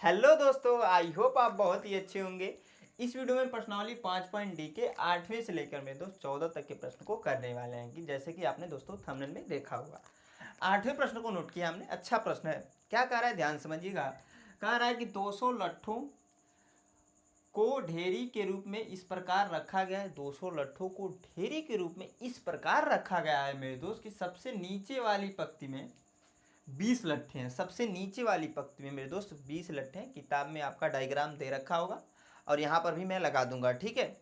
Hello दोस्तों, आई hope आप बहुत ही अच्छे होंगे। इस वीडियो में प्रश्नावली 5.डी के 8वें से लेकर मेरे दोस्त 14 तक के प्रश्न को करने वाले हैं कि जैसे कि आपने दोस्तों थंबनेल में देखा होगा। 8वें प्रश्न को नोट किया हमने। अच्छा प्रश्न है। क्या कह रहा है, ध्यान समझिएगा। कह रहा है कि 200 लट्ठों को ढेरी के रूप में इस प्रकार रखा गया है। 200 लट्ठों को ढेरी के रूप में इस प्रकार रखा गया है मेरे दोस्त कि सबसे नीचे वाली पंक्ति में 20 लट्ठे हैं। सबसे नीचे वाली पंक्ति में मेरे दोस्त 20 लट्ठे हैं। किताब में आपका डायग्राम दे रखा होगा और यहाँ पर भी मैं लगा दूंगा, ठीक है।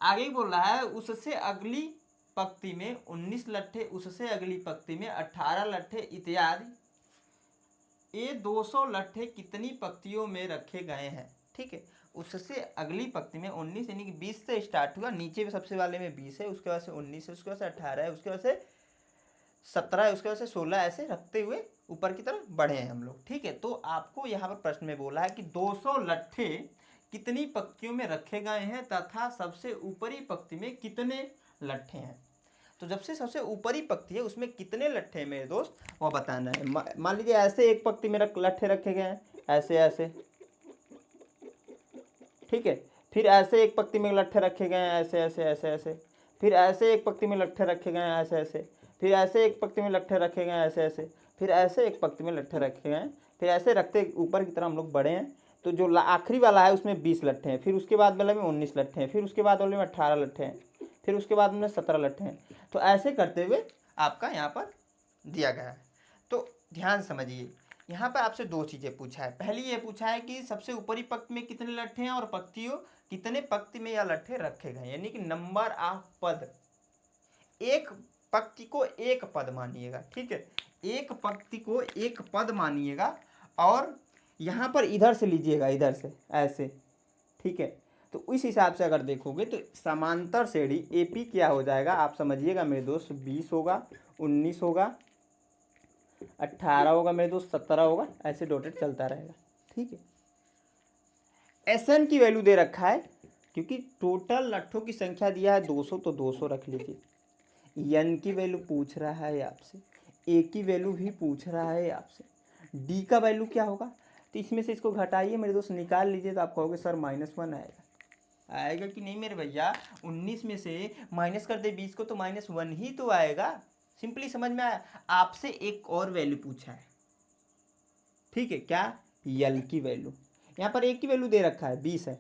आगे ही बोल रहा है उससे अगली पंक्ति में 19 लट्ठे, उससे अगली पंक्ति में 18 लट्ठे इत्यादि। ये 200 लट्ठे कितनी पंक्तियों में रखे गए हैं, ठीक है। उससे अगली पंक्ति में 19 यानी कि 20 से स्टार्ट हुआ। नीचे में सबसे वाले में 20 है, उसके बाद से 19 है, उसके बाद से 18 है, उसके बाद से 17 है, उसके बाद से 16, ऐसे रखते हुए ऊपर की तरफ बढ़े हैं हम लोग, ठीक है। तो आपको यहाँ पर प्रश्न में बोला है कि 200 लट्ठे कितनी पंक्तियों में रखे गए हैं तथा सबसे ऊपरी पंक्ति में कितने लट्ठे हैं। तो जब से सबसे ऊपरी पंक्ति है उसमें कितने लट्ठे हैं मेरे दोस्त, वो बताना है। मान लीजिए ऐसे एक पंक्ति में लट्ठे रखे गए हैं, ऐसे ऐसे, ठीक है। फिर ऐसे एक पंक्ति में लट्ठे रखे गए हैं, ऐसे ऐसे ऐसे ऐसे। फिर ऐसे एक पंक्ति में लट्ठे रखे गए हैं, ऐसे ऐसे। फिर ऐसे एक पंक्ति में लट्ठे रखे गए हैं, ऐसे ऐसे। फिर ऐसे एक पंक्ति में लट्ठे रखे गए हैं। फिर ऐसे रखते ऊपर की तरफ हम लोग बढ़े हैं। तो जो आखिरी वाला है उसमें 20 लट्ठे हैं। फिर उसके बाद वाले में 19 लट्ठे हैं। फिर उसके बाद वाले में 18 लट्ठे हैं। फिर उसके बाद में 17 लट्ठे हैं। तो ऐसे करते हुए आपका यहाँ पर दिया गया है। तो ध्यान समझिए, यहाँ पर आपसे दो चीज़ें पूछा है। पहली ये पूछा है कि सबसे ऊपरी पंक्ति में कितने लट्ठे हैं और पंक्तियों कितने पंक्ति में यह लट्ठे रखे गए, यानी कि नंबर ऑफ पद। एक पंक्ति को एक पद मानिएगा, ठीक है। एक पंक्ति को एक पद मानिएगा और यहाँ पर इधर से लीजिएगा, इधर से ऐसे, ठीक है। तो इस हिसाब से अगर देखोगे तो समांतर श्रेणी एपी क्या हो जाएगा, आप समझिएगा मेरे दोस्त। 20 होगा, 19 होगा, 18 होगा मेरे दोस्त, 17 होगा, ऐसे डॉटेड चलता रहेगा, ठीक है। एसएन की वैल्यू दे रखा है क्योंकि टोटल लट्ठों की संख्या दिया है 200, तो 200 रख लीजिए। एन की वैल्यू पूछ रहा है आपसे, ए की वैल्यू भी पूछ रहा है आपसे, डी का वैल्यू क्या होगा। तो इसमें से इसको घटाइए मेरे दोस्त, निकाल लीजिए तो आप कहोगे सर -1 आएगा। आएगा कि नहीं मेरे भैया। 19 में से माइनस कर दे 20 को तो -1 ही तो आएगा। सिंपली समझ में आया। आपसे एक और वैल्यू पूछा है, ठीक है। क्या? यल की वैल्यू। यहाँ पर एक की वैल्यू दे रखा है 20 है,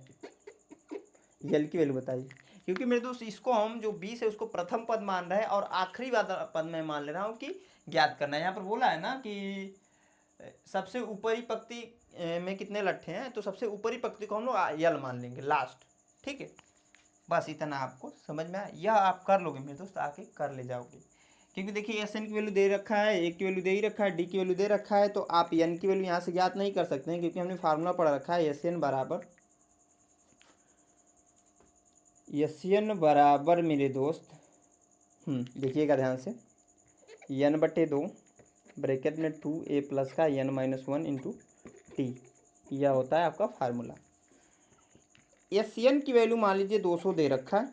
यल की वैल्यू बताइए। क्योंकि मेरे दोस्त इसको हम जो 20 है उसको प्रथम पद मान रहे हैं और आखिरी वाला पद में मान ले रहा हूँ कि ज्ञात करना है। यहाँ पर बोला है ना कि सबसे ऊपरी पंक्ति में कितने लट्ठे हैं, तो सबसे ऊपरी पंक्ति को हम लोग यल मान लेंगे, लास्ट, ठीक है। बस इतना आपको समझ में आया। यह आप कर लोगे मेरे दोस्त, आके कर ले जाओगे। क्योंकि देखिए एस एन की वैल्यू दे रखा है, ए की वैल्यू दे ही रखा है, डी की वैल्यू दे रखा है, तो आप एन की वैल्यू यहाँ से ज्ञात नहीं कर सकते हैं क्योंकि हमने फार्मूला पढ़ रखा है एस एन बराबर मेरे दोस्त, देखिएगा ध्यान से, n/2 ब्रैकेट में 2a प्लस का n-1 इंटू टी, यह होता है आपका फार्मूला। एस एन की वैल्यू मान लीजिए 200 दे रखा है,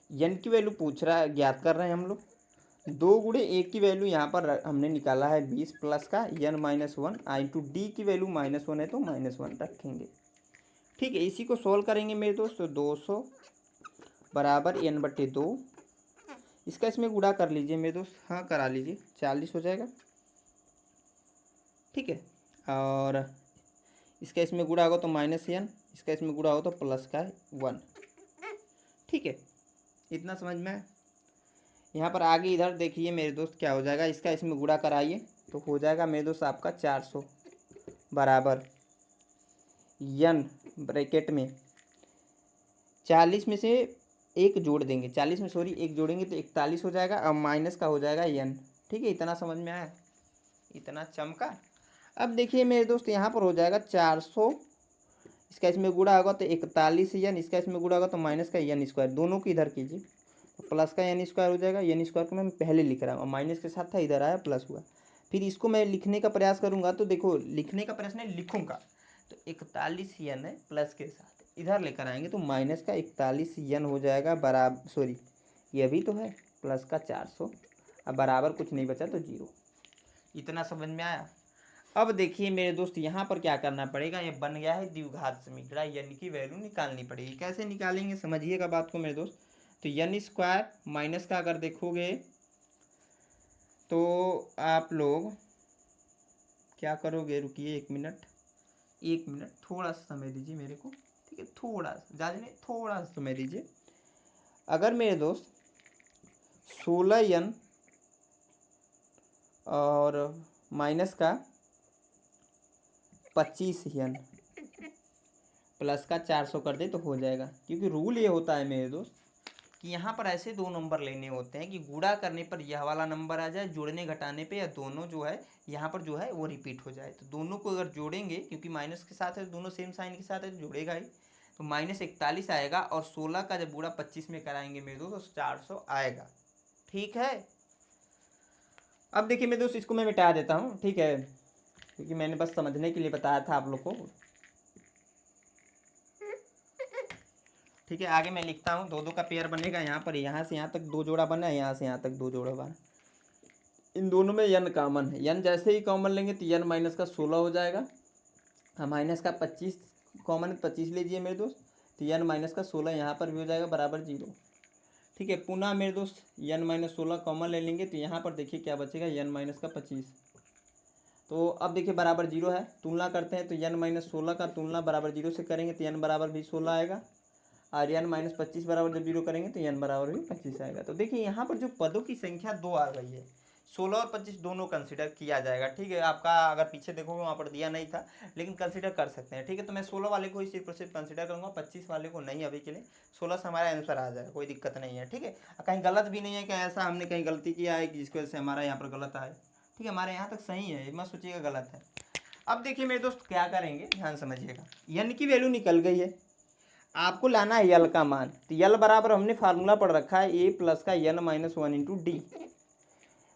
एन की वैल्यू पूछ रहा है, ज्ञात कर रहे हैं हम लोग। 2 गुणे ए की वैल्यू यहाँ पर हमने निकाला है 20 प्लस का n-1 इंटू डी की वैल्यू -1 है तो -1 रखेंगे, ठीक है। इसी को सॉल्व करेंगे मेरे दोस्त। तो 200 बराबर n/2, इसका इसमें गुणा कर लीजिए मेरे दोस्त, हाँ करा लीजिए, 40 हो जाएगा, ठीक है। और इसका इसमें गुणा होगा तो -n, इसका इसमें गुणा होगा तो प्लस का 1, ठीक है। इतना समझ में। यहाँ पर आगे इधर देखिए मेरे दोस्त क्या हो जाएगा, इसका इसमें गुणा कराइए तो हो जाएगा मेरे दोस्त आपका 400 बराबर n ब्रैकेट में 40 में से एक जोड़ देंगे, 40 में सॉरी एक जोड़ेंगे तो 41 हो जाएगा, अब माइनस का हो जाएगा n, ठीक है। इतना समझ में आया, इतना चमका। अब देखिए मेरे दोस्त यहाँ पर हो जाएगा 400, इसका इसमें गुणा होगा तो 41n, इसका इसमें गुणा होगा तो माइनस का n², दोनों को इधर कीजिए तो प्लस का n² हो जाएगा। n² को मैं पहले लिख रहा हूँ, माइनस के साथ था, इधर आया प्लस हुआ। फिर इसको मैं लिखने का प्रयास करूँगा तो देखो, लिखने का प्रयास नहीं लिखूँगा तो 41n है प्लस के साथ, इधर लेकर आएंगे तो माइनस का 41n हो जाएगा बराबर, सॉरी ये भी तो है, प्लस का 400, अब बराबर कुछ नहीं बचा तो 0। इतना समझ में आया। अब देखिए मेरे दोस्त यहाँ पर क्या करना पड़ेगा, ये बन गया है द्विघात समीकरण, यानी कि वैल्यू निकालनी पड़ेगी। कैसे निकालेंगे समझिएगा बात को मेरे दोस्त। तो एन स्क्वायर माइनस का अगर देखोगे तो आप लोग क्या करोगे, रुकिए 1 मिनट थोड़ा सा समय दीजिए मेरे को, ठीक है, थोड़ा सा, ज़्यादा नहीं, थोड़ा सा समय दीजिए। अगर मेरे दोस्त 16n और माइनस का 25n प्लस का 400 कर दे तो हो जाएगा, क्योंकि रूल ये होता है मेरे दोस्त कि यहाँ पर ऐसे दो नंबर लेने होते हैं कि गुणा करने पर यह वाला नंबर आ जाए, जोड़ने घटाने पे या दोनों जो है यहाँ पर जो है वो रिपीट हो जाए। तो दोनों को अगर जोड़ेंगे, क्योंकि माइनस के साथ है, दोनों सेम साइन के साथ है, तो जोड़ेगा ही, तो -41 आएगा, और 16 का जब गुणा 25 में कराएंगे मेरे दोस्त तो 400 आएगा। ठीक है, अब देखिए मेरे दोस्त इसको मैं मिटा देता हूँ, ठीक है, क्योंकि मैंने बस समझने के लिए बताया था आप लोग को। ठीक है, आगे मैं लिखता हूँ, 2 2 का पेयर बनेगा यहाँ पर, यहाँ से यहाँ तक 2 जोड़ा बना है, यहाँ से यहाँ तक 2 जोड़ा बना। इन दोनों में n कॉमन है, n जैसे ही कॉमन लेंगे तो n माइनस का 16 हो जाएगा। हाँ, माइनस का 25 कॉमन है, 25 लीजिए मेरे दोस्त, तो n माइनस का 16 यहाँ पर भी हो जाएगा बराबर 0। ठीक है, पुनः मेरे दोस्त n माइनस 16 कॉमन ले लेंगे तो यहाँ पर देखिए क्या बचेगा, n माइनस का 25। तो अब देखिए बराबर 0 है, तुलना करते हैं तो n माइनस 16 का तुलना बराबर 0 से करेंगे तो n बराबर भी 16 आएगा, और n माइनस 25 बराबर जब 0 करेंगे तो n बराबर भी 25 आएगा। तो देखिए यहाँ पर जो पदों की संख्या 2 आ गई है, 16 और 25 दोनों कंसिडर किया जाएगा। ठीक है, आपका अगर पीछे देखोगे वहाँ पर दिया नहीं था, लेकिन कंसिडर कर सकते हैं। ठीक है, तो मैं 16 वाले को ही सिर्फ और सिर्फ कंसिडर करूँगा, 25 वाले को नहीं अभी के लिए। 16 से हमारा आंसर आ जाएगा, कोई दिक्कत नहीं है। ठीक है, कहीं गलत भी नहीं है कि ऐसा हमने कहीं गलती किया है कि जिसकी वजह से हमारा यहाँ पर गलत आए। ठीक है, हमारे यहाँ तक सही है, मत सोचिएगा गलत है। अब देखिए मेरे दोस्त क्या करेंगे, ध्यान समझिएगा। n की वैल्यू निकल गई है, आपको लाना है यल का मान। तो यल बराबर हमने फार्मूला पढ़ रखा है a प्लस का n minus 1 into d.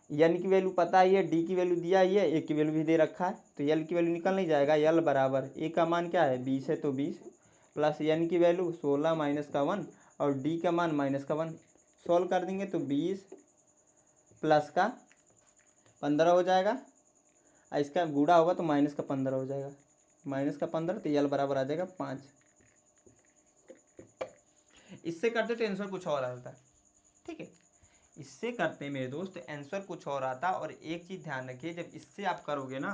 N की वैल्यू पता ही है, डी की वैल्यू दिया ही है, ए की वैल्यू भी दे रखा है, तो यल की वैल्यू निकल नहीं जाएगा। यल बराबर ए का मान क्या है 20 है, तो 20 प्लस एन की वैल्यू 16 माइनस का 1 और डी का मान माइनस का 1। सॉल्व कर देंगे तो 20 प्लस का 15 हो जाएगा, और इसका गुणा होगा तो माइनस का 15 हो जाएगा, माइनस का 15, तो यल बराबर आ जाएगा 5। इससे करते तो आंसर कुछ और आता है। ठीक है, इससे करते मेरे दोस्त आंसर कुछ और आता। और एक चीज़ ध्यान रखिए, जब इससे आप करोगे ना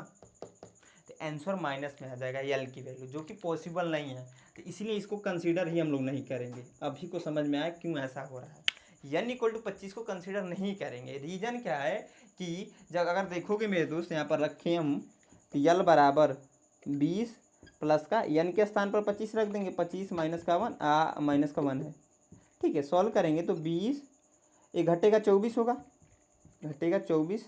तो आंसर माइनस में आ जाएगा यल की वैल्यू, जो कि पॉसिबल नहीं है। तो इसलिए इसको कंसीडर ही हम लोग नहीं करेंगे। अभी को समझ में आया क्यों ऐसा हो रहा है। n इक्वल टू 25 को कंसीडर नहीं करेंगे। रीज़न क्या है कि जब अगर देखोगे मेरे दोस्त यहाँ पर रखें हम, तो यल बराबर 20 प्लस का n के स्थान पर 25 रख देंगे, 25 माइनस का 1 माइनस का 1 है। ठीक है, सॉल्व करेंगे तो 20 एक घटेगा 24 होगा, घटेगा 24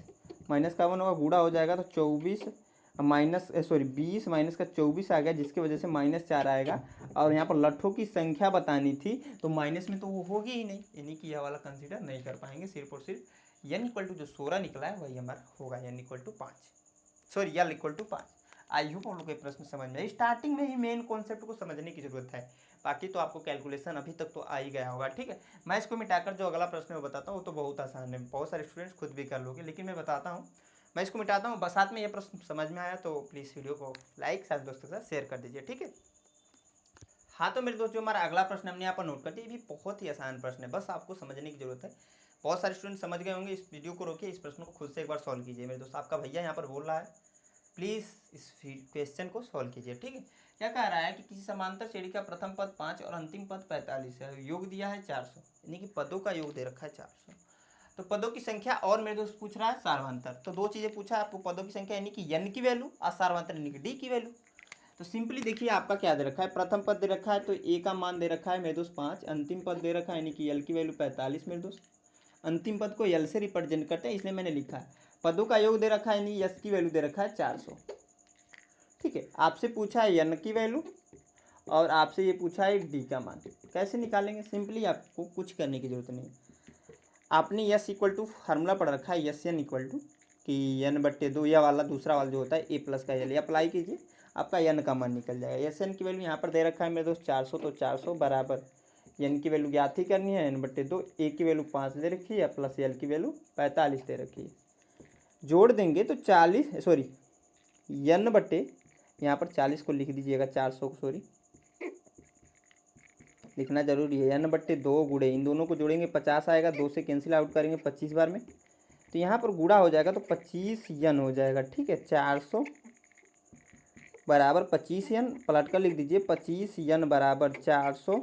माइनस का 1 होगा, गुणा हो जाएगा तो 24 माइनस 20 माइनस का 24 आ गया, जिसकी वजह से -4 आएगा। और यहाँ पर लट्ठों की संख्या बतानी थी तो माइनस में तो वो होगी ही नहीं, यानी कि यह वाला कंसीडर नहीं कर पाएंगे। सिर्फ और सिर्फ n इक्वल टू जो 16 निकला है वही हमारा होगा, n इक्वल टू 5, सॉरी यल इक्वल टू 5। आई होप आप लोग के प्रश्न समझ में, स्टार्टिंग में ही मेन कॉन्सेप्ट को समझने की जरूरत है, बाकी तो आपको कैलकुलेशन अभी तक तो आ ही गया होगा। ठीक है, मैं इसको मिटाकर जो अगला प्रश्न मैं बताता हूँ वो तो बहुत आसान है, बहुत सारे स्टूडेंट्स खुद भी कर लोगे, लेकिन मैं बताता हूँ, मैं इसको मिटाता हूँ। बस साथ में ये प्रश्न समझ में आया तो प्लीज़ वीडियो को लाइक सारे दोस्तों के साथ शेयर कर दीजिए। ठीक है, हाँ तो मेरे दोस्त जो हमारा अगला प्रश्न हमने यहाँ पर नोट कर दिया, ये भी बहुत ही आसान प्रश्न है, बस आपको समझने की जरूरत है। बहुत सारे स्टूडेंट समझ गए होंगे, इस वीडियो को रोकिए, इस प्रश्न को खुद से एक बार सॉल्व कीजिए। मेरे दोस्त आपका भैया यहाँ पर बोल रहा है, प्लीज़ इस क्वेश्चन को सॉल्व कीजिए। ठीक है, क्या कह रहा है कि किसी समांतर श्रेणी का प्रथम पद 5 और अंतिम पद 45 है, योग दिया है 400, यानी कि पदों का योग दे रखा है 400। तो पदों की संख्या और मेरे दोस्त पूछ रहा है सार्वंतर। तो दो चीज़ें पूछा है आपको, पदों की संख्या यानी कि n की वैल्यू और सार्वंतर यानी कि d की वैल्यू। तो सिंपली देखिए आपका क्या दे रखा है, प्रथम पद दे रखा है तो a का मान दे रखा है मेरे दोस्त 5, अंतिम पद दे रखा है यानी कि l की वैल्यू 45 मेरे दोस्त। अंतिम पद को l से रिप्रेजेंट करते हैं इसलिए मैंने लिखा है। पदों का योग दे रखा है यानी s की वैल्यू दे रखा है 400। ठीक है, आपसे पूछा है n की वैल्यू और आपसे ये पूछा है d का मान। कैसे निकालेंगे, सिंपली आपको कुछ करने की जरूरत नहीं। आपने s इक्वल टू फार्मूला पढ़ रखा है, एस एन इक्वल टू कि n/2, यह वाला दूसरा वाला जो होता है a प्लस का l, अप्लाई कीजिए, आपका n का मान निकल जाएगा। एस एन की वैल्यू यहाँ पर दे रखा है मेरे दोस्त 400, तो 400 बराबर n की वैल्यू ज्ञात ही करनी है, n/2, a की वैल्यू 5 दे रखी है प्लस l की वैल्यू 45 दे रखी है। जोड़ देंगे तो 40 सॉरी n बटे यहाँ पर 40 को लिख दीजिएगा, 400 को सॉरी लिखना जरूरी है। n बट्टे 2 गुणे इन दोनों को जोड़ेंगे 50 आएगा, 2 से कैंसिल आउट करेंगे 25 बार में, तो यहाँ पर गुणा हो जाएगा तो 25 n हो जाएगा। ठीक है, 400 बराबर 25 n, पलट कर लिख दीजिए 25 n बराबर 400।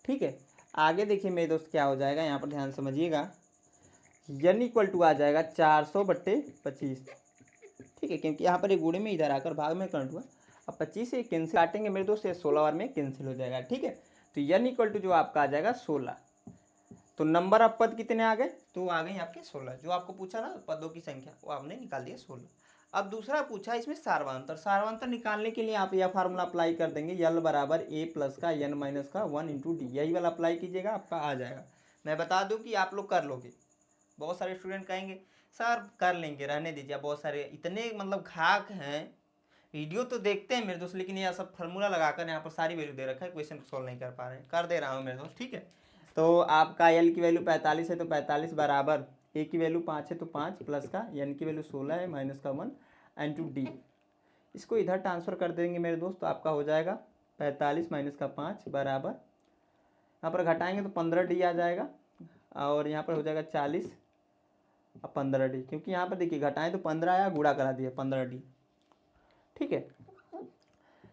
ठीक है, आगे देखिए मेरे दोस्त क्या हो जाएगा, यहाँ पर ध्यान समझिएगा, n इक्वल टू आ जाएगा 400 बट्टे 25। ठीक है, क्योंकि यहाँ पर एक गुणे में इधर आकर भाग में करंट हुआ। अब 25 से कैंसिल काटेंगे मेरे दोस्त, ये 16 बार में कैंसिल हो जाएगा। ठीक है, तो n इक्वल टू जो आपका आ जाएगा 16। तो नंबर ऑफ पद कितने आ गए, तो आ गए आपके 16। जो आपको पूछा ना पदों की संख्या, वो आपने निकाल दिया 16। अब दूसरा पूछा इसमें सार्वंतर। सार्वंतर निकालने के लिए आप यह फार्मूला अप्लाई कर देंगे, यल बराबर ए प्लस का n माइनस का 1 इंटू डी, यही वाला अप्लाई कीजिएगा, आपका आ जाएगा। मैं बता दूं कि आप लोग कर लोगे। बहुत सारे स्टूडेंट कहेंगे सर कर लेंगे, रहने दीजिए। बहुत सारे इतने मतलब घाक हैं, वीडियो तो देखते हैं मेरे दोस्त, लेकिन यह सब फार्मूला लगाकर यहाँ पर सारी वैल्यू दे रखा है, क्वेश्चन सॉल्व नहीं कर पा रहे हैं। कर दे रहा हूँ मेरे दोस्त। ठीक है, तो आपका एल की वैल्यू 45 है, तो 45 बराबर ए की वैल्यू 5 है तो 5 प्लस का एन की वैल्यू 16 है माइनस का 1 एन टू डी। इसको इधर ट्रांसफ़र कर देंगे मेरे दोस्त, तो आपका हो जाएगा 45 माइनस का 5 बराबर, यहाँ पर घटाएंगे तो 15 डी आ जाएगा, और यहाँ पर हो जाएगा 40 अब 15 डी, क्योंकि यहाँ पर देखिए घटाएं तो 15 आया, गुणा करा दिया 15 डी। ठीक है,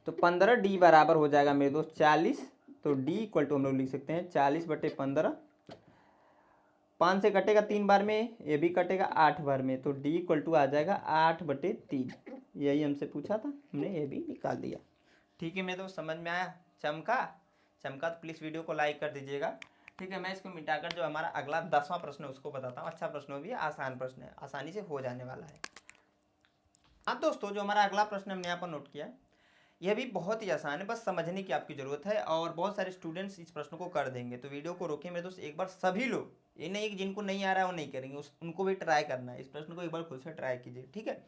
तो 15 डी बराबर हो जाएगा मेरे दोस्त 40। तो डी इक्वल टू हम लोग लिख सकते हैं 40 बटे 15, 5 से कटेगा 3 बार में, ये भी कटेगा 8 बार में, तो डी इक्वल टू आ जाएगा 8 बटे 3। यही हमसे पूछा था, हमने ये भी निकाल दिया। ठीक है मेरे दोस्त, समझ में आया? चमका तो प्लीज़ वीडियो को लाइक कर दीजिएगा। ठीक है, मैं इसको मिटाकर जो हमारा अगला 10वां प्रश्न है उसको बताता हूँ। अच्छा प्रश्न भी है, आसान प्रश्न है, आसानी से हो जाने वाला है। हाँ दोस्तों, जो हमारा अगला प्रश्न हमने यहाँ पर नोट किया है, यह भी बहुत ही आसान है, बस समझने की आपकी ज़रूरत है, और बहुत सारे स्टूडेंट्स इस प्रश्न को कर देंगे। तो वीडियो को रोके मेरे दोस्त, एक बार सभी लोग, ये नहीं कि जिनको नहीं आ रहा है वो नहीं करेंगे, उनको भी ट्राई करना है। इस प्रश्न को एक बार खुद से ट्राई कीजिए। ठीक है,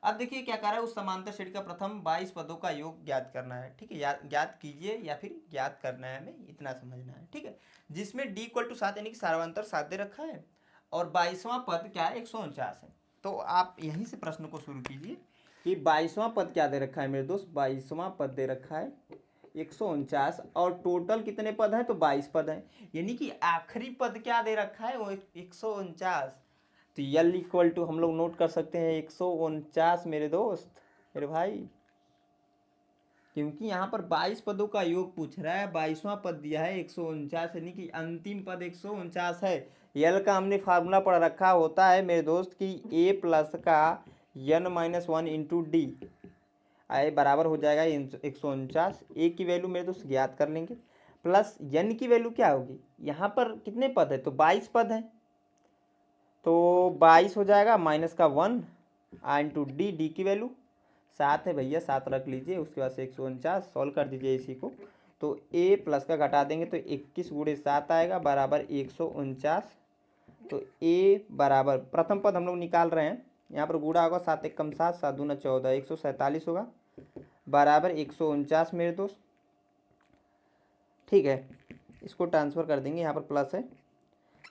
अब देखिए क्या कर रहा है, उस समांतर श्रेणी का प्रथम 22 पदों का योग ज्ञात करना है। ठीक है, ज्ञात कीजिए या फिर ज्ञात करना है, हमें इतना समझना है। ठीक है, जिसमें डी इक्वल टू 7 यानी कि सार्वंतर 7 दे रखा है, और 22वां पद क्या है, 149 है। तो आप यहीं से प्रश्न को शुरू कीजिए कि 22वां पद क्या दे रखा है मेरे दोस्त, 22वां पद दे रखा है 149, और टोटल कितने पद हैं, तो 22 पद हैं, यानी कि आखिरी पद क्या दे रखा है, वो 149। तो यल इक्वल टू हम लोग नोट कर सकते हैं 149 मेरे दोस्त, मेरे भाई, क्योंकि यहाँ पर 22 पदों का योग पूछ रहा है, 22वां पद दिया है 149, यानी कि अंतिम पद 149 है। यल का हमने फार्मूला पढ़ रखा होता है मेरे दोस्त कि ए प्लस का n माइनस 1 इंटू डी आए बराबर हो जाएगा 149। ए की वैल्यू मेरे दोस्त ज्ञात कर लेंगे, प्लस n की वैल्यू क्या होगी, यहाँ पर कितने पद है, तो 22 पद हैं, तो 22 हो जाएगा माइनस का 1 इंटू डी, डी की वैल्यू 7 है भैया, 7 रख लीजिए, उसके बाद से 149 सॉल्व कर दीजिए इसी को। तो ए प्लस का घटा देंगे तो 21 गुणे 7 आएगा बराबर 149। तो ए बराबर प्रथम पद हम लोग निकाल रहे हैं, यहाँ पर गुणा होगा 7 एक कम 7, 7 दूना 14, 147 होगा बराबर 149 मेरे दोस्त। ठीक है, इसको ट्रांसफ़र कर देंगे, यहाँ पर प्लस है,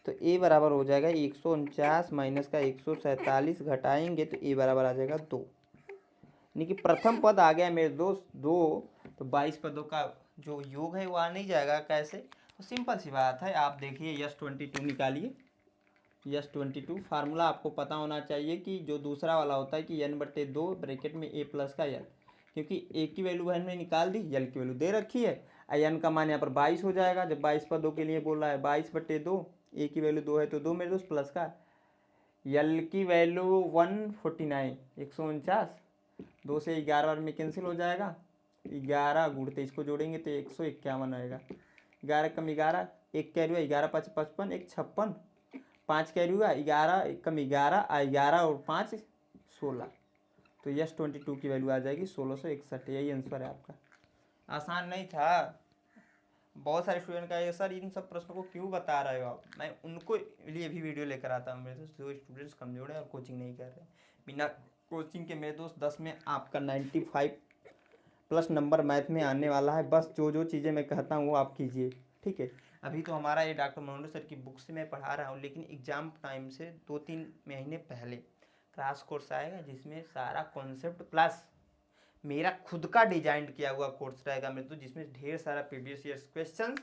तो ए बराबर हो जाएगा 149 माइनस का 147, घटाएंगे तो ए बराबर आ जाएगा 2, यानी कि प्रथम पद आ गया मेरे दोस्त 2। तो 22 पदों का जो योग है वो आ नहीं जाएगा, कैसे, तो सिंपल सी बात है, आप देखिए यस 22 निकालिए, यस 22 फार्मूला आपको पता होना चाहिए कि जो दूसरा वाला होता है कि n बटे 2 ब्रैकेट में a प्लस का यल, क्योंकि ए की वैल्यू हमने निकाल दी, यल की वैल्यू दे रखी है, n का मान यहाँ पर 22 हो जाएगा, जब 22 पदों के लिए बोल रहा है 22 बटे 2, ए की वैल्यू 2 है तो 2 मेरे दोस्त, प्लस का यल की वैल्यू 149, 149, 2 से 11 बार में कैंसिल हो जाएगा, 11 गुणते इसको जोड़ेंगे तो 151 आएगा, 11 कम 11, एक कैरी हुआ, 11 5 55, एक 56, 5 कैरी हुआ, 11 कम 11, 11 और 5 16, तो यस 22 की वैल्यू आ जाएगी 1661। यही आंसर है आपका। आसान नहीं था, बहुत सारे स्टूडेंट का है सर इन सब प्रश्नों को क्यों बता रहे हो आप, मैं उनको लिए भी वीडियो लेकर आता हूँ मेरे दोस्त, जो स्टूडेंट्स कमजोर है और कोचिंग नहीं कर रहे, बिना कोचिंग के मेरे दोस्त 10 में आपका 95 प्लस नंबर मैथ में आने वाला है। बस जो जो चीज़ें मैं कहता हूँ वो आप कीजिए। ठीक है, अभी तो हमारा ये डॉक्टर मनोज सर की बुक से मैं पढ़ा रहा हूँ, लेकिन एग्ज़ाम टाइम से 2-3 महीने पहले क्रैश कोर्स आएगा जिसमें सारा कॉन्सेप्ट प्लस मेरा खुद का डिजाइन किया हुआ कोर्स रहेगा मेरे, तो जिसमें ढेर सारा प्रीवियस ईयर्स क्वेश्चन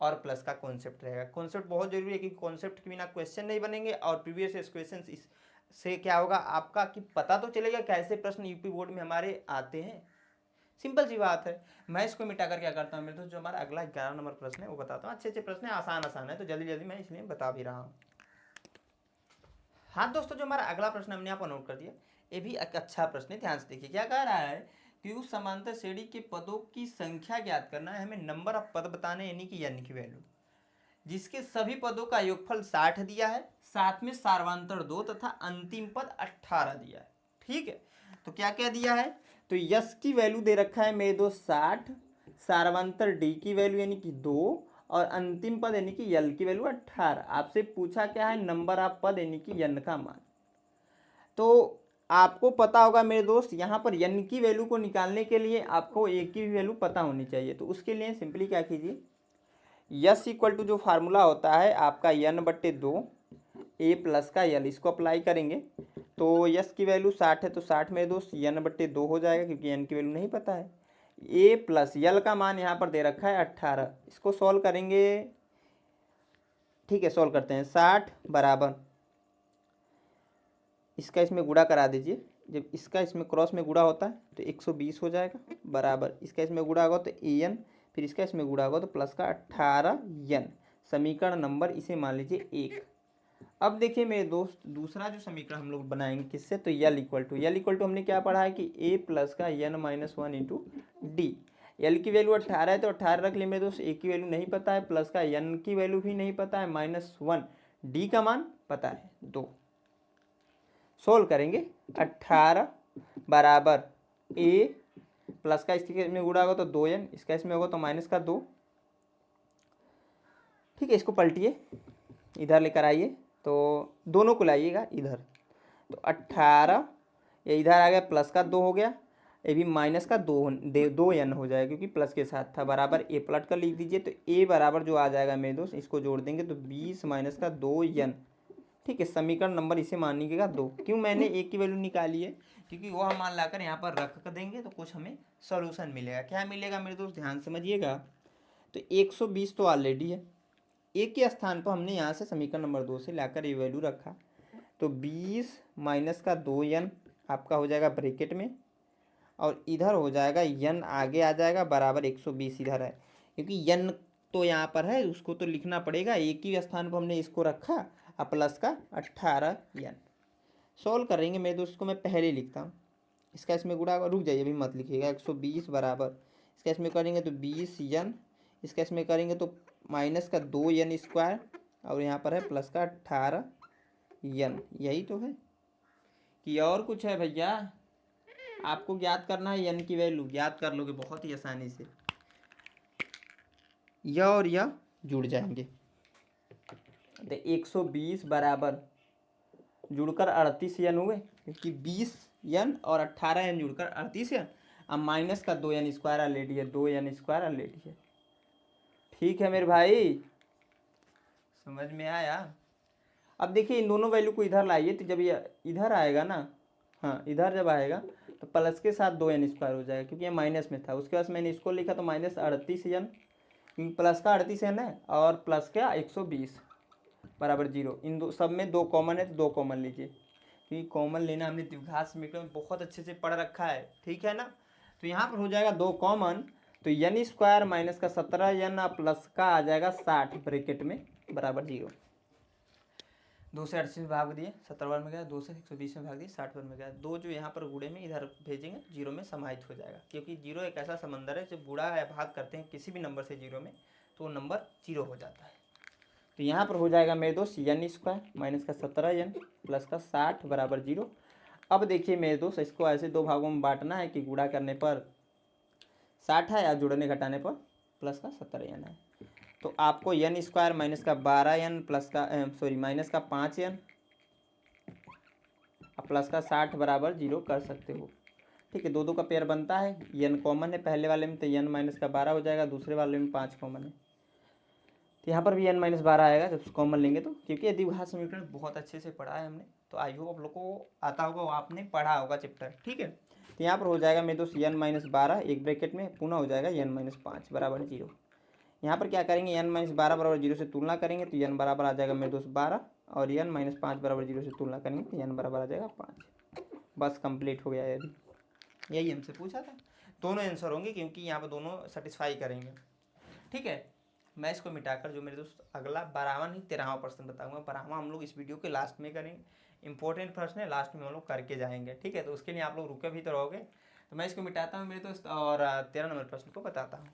और प्लस का कॉन्सेप्ट रहेगा। कॉन्सेप्ट बहुत जरूरी है क्योंकि कॉन्सेप्ट के बिना क्वेश्चन नहीं बनेंगे, और प्रीवियस ईयर्स क्वेश्चन इससे क्या होगा आपका कि पता तो चलेगा कैसे प्रश्न यूपी बोर्ड में हमारे आते हैं। सिंपल सी बात है। मैं इसको मिटाकर क्या करता हूँ मेरे दोस्त, जो हमारा अगला 11 नंबर प्रश्न है वो बताता हूँ। अच्छे अच्छे प्रश्न है, आसान है, तो जल्दी जल्दी मैं इसलिए बता भी रहा हूँ। हाँ दोस्तों, जो हमारा अगला प्रश्न हमने यहाँ पर नोट कर दिया, ये भी एक अच्छा प्रश्न है, ध्यान से देखिए। क्या कह रहा है कि उस समांतर श्रेणी के पदों की संख्या ज्ञात करना है, हमें नंबर ऑफ पद बताने, यानी कि n की वैल्यू, जिसके सभी पदों का योगफल 60 दिया है, साथ में सार्वंतर 2 तथा अंतिम पद 18 दिया है। ठीक है, तो क्या क्या दिया है, तो यश की वैल्यू दे रखा है मेरे दोस्त 60, सार्वंतर डी की वैल्यू यानी कि 2, और अंतिम पद यानी कि यल की वैल्यू 18। आपसे पूछा क्या है, नंबर ऑफ पद यानी कि यन का मान। तो आपको पता होगा मेरे दोस्त, यहाँ पर यन की वैल्यू को निकालने के लिए आपको ए की भी वैल्यू पता होनी चाहिए। तो उसके लिए सिंपली क्या कीजिए, यस इक्वल टू जो फार्मूला होता है आपका n/2 ए प्लस का यल, इसको अप्लाई करेंगे तो यस की वैल्यू 60 है, तो 60 मेरे दोस्त n/2 हो जाएगा क्योंकि n की वैल्यू नहीं पता है। ए प्लस यल का मान यहाँ पर दे रखा है 18, इसको सॉल्व करेंगे। ठीक है, सॉल्व करते हैं। 60 बराबर इसका इसमें गुणा करा दीजिए, जब इसका इसमें क्रॉस में गुणा होता है तो 120 हो जाएगा, बराबर इसका इसमें गुणा होगा तो an, फिर इसका इसमें गुणा होगा तो प्लस का 18n। समीकरण नंबर इसे मान लीजिए 1। अब देखिए मेरे दोस्त, दूसरा जो समीकरण हम लोग बनाएंगे किससे, तो यल इक्वल टू हमने क्या पढ़ा है कि a प्लस का n-1 इंटू डी। यल की वैल्यू 18 है तो 18 रख लिए मेरे दोस्त, a की वैल्यू नहीं पता है, प्लस का n की वैल्यू भी नहीं पता है, -1 डी का मान पता है 2। सोल्व करेंगे, 18 बराबर a प्लस का इसके में गुणा होगा तो 2n, इसका इसमें होगा तो माइनस का 2। ठीक है, इसको पलटिए, इधर लेकर आइए, तो दोनों को लाइएगा इधर, तो 18 ये इधर आ गया, प्लस का 2 हो गया, ये भी माइनस का 2n हो जाएगा क्योंकि प्लस के साथ था, बराबर ए पलट कर लिख दीजिए। तो ए बराबर जो आ जाएगा मेरे दोस्त, इसको जोड़ देंगे तो 20 माइनस का 2n। ठीक है, समीकरण नंबर इसे मान लीजिएगा 2। क्यों मैंने ए की वैल्यू निकाली है, क्योंकि वो हम मान लाकर यहाँ पर रख कर देंगे तो कुछ हमें सोल्यूशन मिलेगा। क्या मिलेगा मेरे दोस्त, ध्यान समझिएगा। तो 120 तो ऑलरेडी है, ए के स्थान पर हमने यहाँ से समीकरण नंबर 2 से लाकर ये वैल्यू रखा, तो 20 माइनस का 2n आपका हो जाएगा ब्रैकेट में, और इधर हो जाएगा n आगे आ जाएगा, बराबर 120 इधर है, क्योंकि n तो यहाँ पर है उसको तो लिखना पड़ेगा, एक ही स्थान पर हमने इसको रखा, और प्लस का 18n। सॉल्व करेंगे मेरे दोस्त को मैं पहले लिखता हूँ, इसका इसमें गुणा, रुक जाइए अभी मत लिखिएगा, 120 बराबर इसका इसमें करेंगे तो 20n, इसका इसमें करेंगे तो माइनस का 2n स्क्वायर, और यहाँ पर है प्लस का 18n। यही तो है कि और कुछ है भैया, आपको ज्ञात करना है n की वैल्यू, ज्ञात कर लोगे बहुत ही आसानी से, यह और यह जुड़ जाएंगे। तो 120 बराबर जुड़कर 38n हुए, क्योंकि 20n और 18n जुड़कर 38n, अब माइनस का 2n स्क्वायर ऑलरेडी है, 2n स्क्वायर ऑलरेडी है। ठीक है मेरे भाई, समझ में आया। अब देखिए इन दोनों वैल्यू को इधर लाइए, तो जब ये इधर आएगा ना, हाँ इधर जब आएगा तो प्लस के साथ 2n स्क्वायर हो जाएगा, क्योंकि ये माइनस में था। उसके बाद मैंने इसको लिखा तो माइनस 38n, क्योंकि प्लस का 38n है और प्लस का 120 बराबर 0। इन दो सब में 2 कॉमन है तो 2 कॉमन लीजिए, क्योंकि कॉमन लेना हमने द्विघात समीकरण में बहुत अच्छे से पढ़ रखा है। ठीक है ना, तो यहाँ पर हो जाएगा 2 कॉमन, तो n स्क्वायर माइनस का 17n प्लस का आ जाएगा 60 ब्रैकेट में, बराबर 0। 2 से 38 में भाग दिए, 70 बार में गया, 2 से 120 में भाग दिए, 60 बार में गया। 2 जो यहाँ पर गुणे में इधर भेजेंगे 0 में समाहित हो जाएगा, क्योंकि 0 एक ऐसा समंदर है, जब गुणा या भाग करते हैं किसी भी नंबर से 0 में तो वो नंबर 0 हो जाता है। तो यहाँ पर हो जाएगा मेरे दोस्त n स्क्वायर माइनस का 17n प्लस का 60 बराबर 0। अब देखिए मेरे दोस्त, इसको ऐसे 2 भागों में बांटना है कि गुणा करने पर 60 है या जुड़ने घटाने पर प्लस का 17n है। तो आपको n स्क्वायर माइनस का 12n प्लस का माइनस का 5n प्लस का 60 बराबर 0 कर सकते हो। ठीक है, 2 का पेयर बनता है, n कॉमन है पहले वाले में, तो n माइनस का 12 हो जाएगा, दूसरे वाले में 5 कॉमन है, तो यहाँ पर भी n माइनस 12 आएगा जब कॉमन लेंगे तो, क्योंकि द्विघात समीकरण बहुत अच्छे से पढ़ा है हमने। तो आई होप आप लोग को आता होगा, वो आपने पढ़ा होगा चैप्टर, ठीक है। तो यहाँ पर हो जाएगा मेरे दोस्त n-12 एक ब्रैकेट में, पुनः हो जाएगा n-5 बराबर 0। यहाँ पर क्या करेंगे, n-12 बराबर 0 से तुलना करेंगे तो n बराबर आ जाएगा मेरे दोस्त 12, और n-5 बराबर 0 से तुलना करेंगे तो n बराबर आ जाएगा 5। बस कंप्लीट हो गया है, अभी यही हमसे पूछा था। दोनों आंसर होंगे क्योंकि यहाँ पर दोनों सेटिस्फाई करेंगे, ठीक है। मैं इसको मिटाकर जो मेरे दोस्त अगला 12वां नहीं 13वां प्रश्न बताऊंगा। 12वां हम लोग इस वीडियो के लास्ट में करेंगे, इंपॉर्टेंट प्रश्न है, लास्ट में हम लोग करके जाएंगे, ठीक है। तो उसके लिए आप लोग रुके भी तो रहोगे। तो मैं इसको मिटाता हूँ मेरे दोस्त और 13 नंबर प्रश्न को बताता हूँ।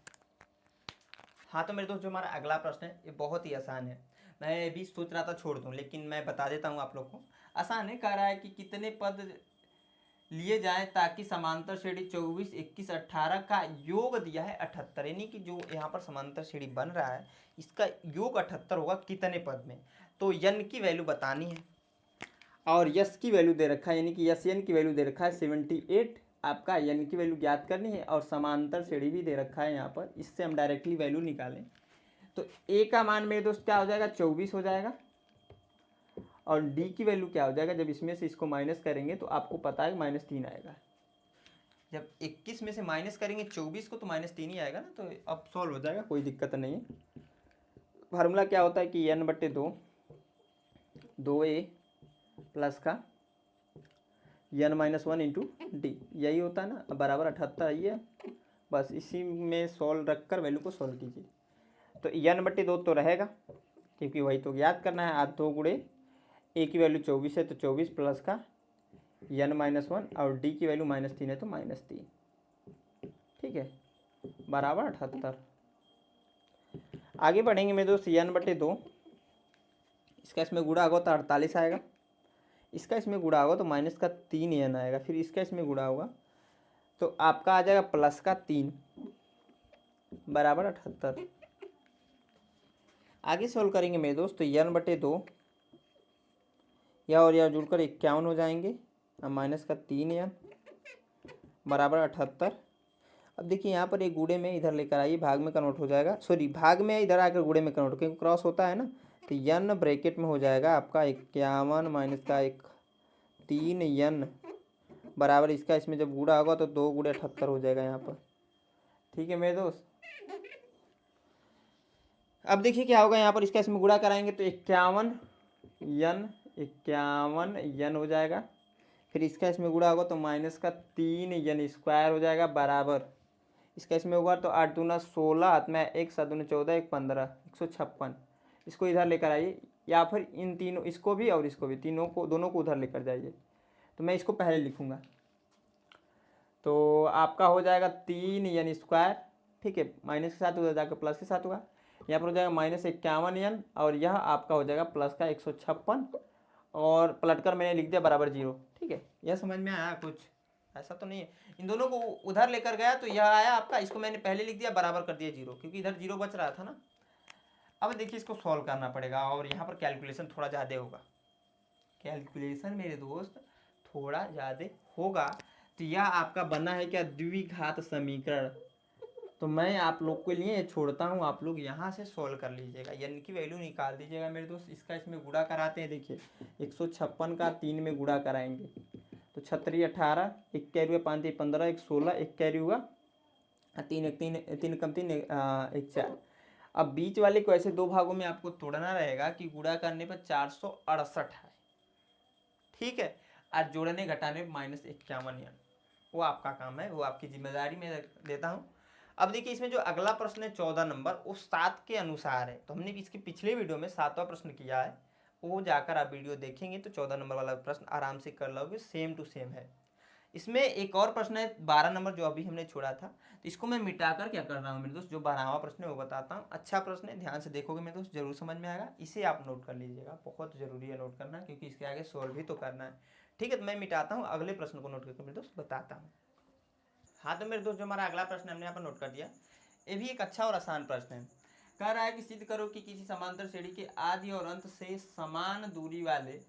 हाँ तो मेरे दोस्त जो हमारा अगला प्रश्न है ये बहुत ही आसान है। मैं भी सोच रहा था छोड़ दूँ, लेकिन मैं बता देता हूँ आप लोग को। आसान है, कह रहा है कि कितने पद लिए जाएं ताकि समांतर श्रेणी 24, 21, 18 का योग दिया है 78, यानी कि जो यहाँ पर समांतर श्रेणी बन रहा है इसका योग 78 होगा कितने पद में। तो यन की वैल्यू बतानी है और यस की वैल्यू दे रखा है, यानी कि यस एन की वैल्यू दे रखा है 78, आपका यन की वैल्यू ज्ञात करनी है और समांतर श्रेणी भी दे रखा है यहाँ पर, इससे हम डायरेक्टली वैल्यू निकालें। तो ए का मान मेरे दोस्त क्या हो जाएगा, 24 हो जाएगा, और डी की वैल्यू क्या हो जाएगा, जब इसमें से इसको माइनस करेंगे तो आपको पता है -3 आएगा। जब 21 में से माइनस करेंगे 24 को तो -3 ही आएगा ना, तो अब सॉल्व हो जाएगा, कोई दिक्कत नहीं है। फार्मूला क्या होता है कि n/2 2a प्लस का n-1 इंटू डी, यही होता है ना, बराबर 78 आई है। बस इसी में सॉल्व रखकर वैल्यू को सॉल्व कीजिए। तो n/2 तो रहेगा क्योंकि वही तो याद करना है, 8 2 गुणे ए की वैल्यू 24 है तो 24 प्लस का n-1 और डी की वैल्यू -3 है तो -3, ठीक है, बराबर 78। आगे बढ़ेंगे मेरे दोस्त, n/2 इसका इसमें गुणा होगा तो 48 आएगा, इसका इसमें गुणा होगा तो -3n आएगा, फिर इसका इसमें गुणा होगा तो आपका आ जाएगा +3 बराबर 78। आगे सॉल्व करेंगे मेरे दोस्त, तो n/2 यह और यह जुड़कर 51 हो जाएंगे और -3n बराबर 78। अब देखिए यहाँ पर एक गुणे में इधर लेकर आइए, भाग में कन्वर्ट हो जाएगा, सॉरी भाग में इधर आकर गुणे में कन्वर्ट, क्योंकि क्रॉस होता है ना, तो n ब्रैकेट में हो जाएगा आपका 51 माइनस का 3n बराबर, इसका इसमें जब गुणा होगा तो 2 गुणे 78 हो जाएगा यहाँ पर, ठीक है मेरे दोस्त। अब देखिए क्या होगा यहाँ पर, इसका इसमें गुणा कराएंगे तो 51n हो जाएगा, फिर इसका इसमें गुणा होगा तो -3n² हो जाएगा बराबर, इसका इसमें होगा तो 8 दूना 16, हाथ में 1 7 दूना 14 1 15 156, इसको इधर लेकर आइए, या फिर इन तीनों, इसको भी और इसको भी, तीनों को दोनों को उधर लेकर जाइए। तो मैं इसको पहले लिखूँगा, तो आपका हो जाएगा 3n², ठीक है, माइनस के साथ उधर जाकर प्लस के साथ होगा, यहाँ पर हो जाएगा -51n और यह आपका हो जाएगा प्लस का 156, और पलटकर मैंने लिख दिया बराबर 0, ठीक है। यह समझ में आया, कुछ ऐसा तो नहीं है, इन दोनों को उधर लेकर गया तो यह आया आपका, इसको मैंने पहले लिख दिया बराबर कर दिया 0, क्योंकि इधर 0 बच रहा था ना। अब देखिए इसको सॉल्व करना पड़ेगा और यहाँ पर कैलकुलेशन थोड़ा ज़्यादा होगा, कैलकुलेशन मेरे दोस्त थोड़ा ज़्यादा होगा। तो यह आपका बना है क्या, द्विघात समीकरण। तो मैं आप लोग के लिए छोड़ता हूँ, आप लोग यहाँ से सॉल्व कर लीजिएगा, n की वैल्यू निकाल दीजिएगा मेरे दोस्त। इसका इसमें गुणा कराते हैं, देखिए 156 का 3 में गुणा कराएंगे तो 36 18, 1 कैरी हुआ 5 15, 1 16, 1 कैरी हुआ 3 1 3 3 कम 3 1 4। अब बीच वाले को ऐसे दो भागों में आपको तोड़ना रहेगा कि गुणा करने पर 468 है, ठीक है, और जोड़ने घटाने पर -51n, वो आपका काम है, वो आपकी जिम्मेदारी में देता हूँ। अब देखिए इसमें जो अगला प्रश्न है 14 नंबर, वो 7 के अनुसार है, तो हमने इसके पिछले वीडियो में 7वां प्रश्न किया है, वो जाकर आप वीडियो देखेंगे तो 14 नंबर वाला प्रश्न आराम से कर लोगे, सेम टू सेम है। इसमें एक और प्रश्न है 12 नंबर जो अभी हमने छोड़ा था, तो इसको मैं मिटाकर क्या कर रहा हूँ मेरे दोस्त, जो 12वां प्रश्न है वो बताता हूँ। अच्छा प्रश्न है, ध्यान से देखोगे मेरे दोस्त जरूर समझ में आएगा, इसे आप नोट कर लीजिएगा, बहुत जरूरी है नोट करना, क्योंकि इसके आगे सॉल्व भी तो करना है, ठीक है। तो मैं मिटाता हूँ, अगले प्रश्न को नोट करके मेरे दोस्त बताता हूँ। हाँ तो मेरे दोस्त जो हमारा अगला प्रश्न हमने यहाँ पर नोट कर दिया, ये भी एक अच्छा और आसान प्रश्न है। कह रहा है कि सिद्ध करो कि किसी समांतर श्रेणी के आदि और अंत से समान दूरी वाले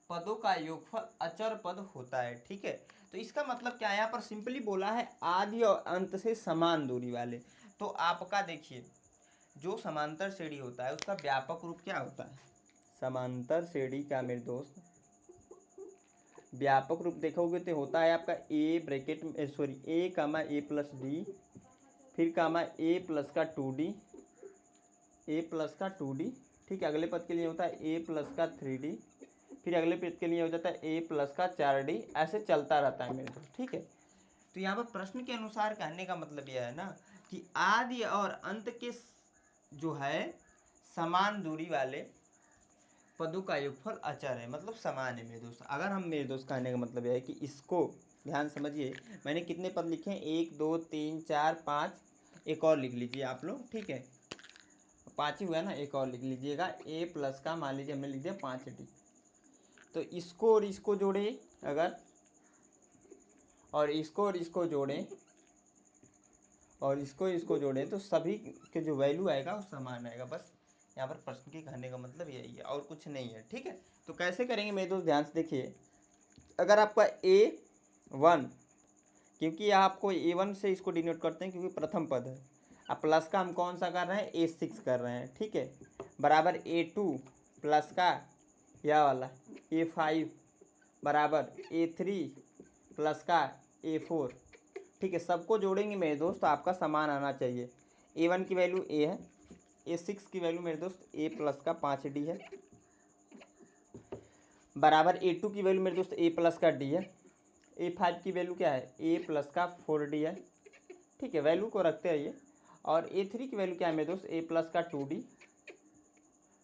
पदों का योगफल अचर पद होता है, ठीक है। तो इसका मतलब क्या है, यहाँ पर सिंपली बोला है आदि और अंत से समान दूरी वाले। तो आपका देखिए जो समांतर श्रेणी होता है उसका व्यापक रूप क्या होता है, समांतर श्रेणी का मेरे दोस्त व्यापक रूप देखोगे तो होता है आपका A bracket A comma A plus D, फिर कामा ए प्लस का 2d, ए प्लस का 2d। ठीक है, अगले पद के लिए होता है ए प्लस का 3d, फिर अगले पद के लिए हो जाता है ए प्लस का 4d। ऐसे चलता रहता है मेरे दोस्त। ठीक है, तो यहाँ पर प्रश्न के अनुसार कहने का मतलब यह है ना कि आदि और अंत के जो है समान दूरी वाले पदों का योगफल अचर है, मतलब समान है मेरे दोस्त। अगर हम मेरे दोस्त कहने का मतलब यह है कि इसको ध्यान समझिए, मैंने कितने पद लिखे हैं, 1 2 3 4 5, एक और लिख लीजिए आप लोग। ठीक है, 5 ही हुआ ना, एक और लिख लीजिएगा। ए प्लस का मान लीजिए हमने लिख दिया 5d, तो इसको और इसको जोड़े अगर, और इसको जोड़ें, और इसको जोड़ें, तो सभी के जो वैल्यू आएगा वो समान आएगा। बस यहाँ पर प्रश्न के कहने का मतलब यही है और कुछ नहीं है। ठीक है, तो कैसे करेंगे मेरे दोस्त, ध्यान से देखिए। अगर आपका A1, क्योंकि यहाँ आपको A1 से इसको डिनोट करते हैं क्योंकि प्रथम पद है। अब प्लस का हम कौन सा कर रहे हैं, A6 कर रहे हैं। ठीक है, बराबर A2 प्लस का यह वाला A5 बराबर A3 प्लस का A4। ठीक है, सबको जोड़ेंगे मेरे दोस्त तो आपका समान आना चाहिए। A1 की वैल्यू A है, A6 की वैल्यू मेरे दोस्त A प्लस का 5d है, बराबर A2 की वैल्यू मेरे दोस्त A प्लस का d है, A5 की वैल्यू क्या है, A प्लस का 4d है। ठीक है, वैल्यू को रखते रहिए। और A3 की वैल्यू क्या है मेरे दोस्त, A प्लस का 2d।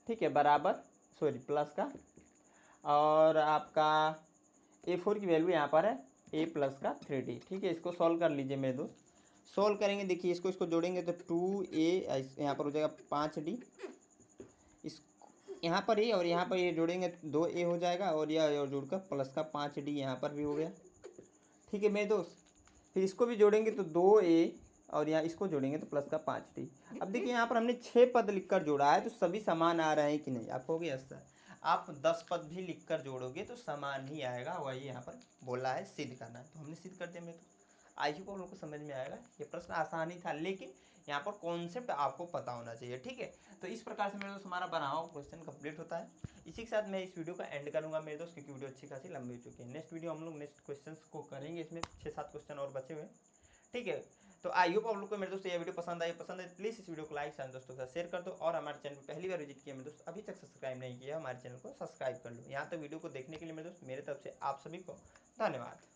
ठीक है, बराबर प्लस का, और आपका A4 की वैल्यू यहाँ पर है A प्लस का 3d। ठीक है, इसको सॉल्व कर लीजिए मेरे दोस्त। सॉल्व करेंगे, देखिए इसको जोड़ेंगे तो 2a यहाँ पर हो जाएगा 5d, इस यहाँ पर ये और यहाँ पर ये जोड़ेंगे 2a हो जाएगा, और यह और जोड़कर प्लस का 5d यहाँ पर भी हो गया। ठीक है मेरे दोस्त, फिर इसको भी जोड़ेंगे तो 2a, और यहाँ इसको जोड़ेंगे तो प्लस का 5d। अब देखिए यहाँ पर हमने 6 पद लिखकर जोड़ा है, तो सभी समान आ रहे हैं कि नहीं, आप कहोगे यस सर। आप 10 पद भी लिखकर जोड़ोगे तो समान ही आएगा, वही यहाँ पर बोला है सिद्ध करना है, तो हमने सिद्ध कर दिया। मेरे को आई होप आप लोग को समझ में आएगा। ये प्रश्न आसान ही था, लेकिन यहाँ पर कॉन्सेप्ट आपको पता होना चाहिए। ठीक है, तो इस प्रकार से मेरे दोस्त हमारा बना हुआ क्वेश्चन कंप्लीट होता है। इसी के साथ मैं इस वीडियो का एंड करूंगा मेरे दोस्त, क्योंकि वीडियो अच्छी खासी लंबी हो चुकी है। नेक्स्ट वीडियो हम लोग नेक्स्ट क्वेश्चन को करेंगे, इसमें 6-7 क्वेश्चन और बचे हुए। ठीक है, तो आई होप आप लोग को मेरे दोस्त ये वीडियो पसंद है प्लीज़ इस वीडियो को लाइक साथ दोस्तों के साथ शेयर कर दो, और हमारे चैनल पर पहली बार विजिट किया मेरे दोस्त, अभी तक सब्सक्राइब नहीं किया हमारे चैनल को सब्सक्राइब कर लो। यहाँ तक वीडियो को देखने के लिए मेरे दोस्त मेरे तरफ से आप सभी को धन्यवाद।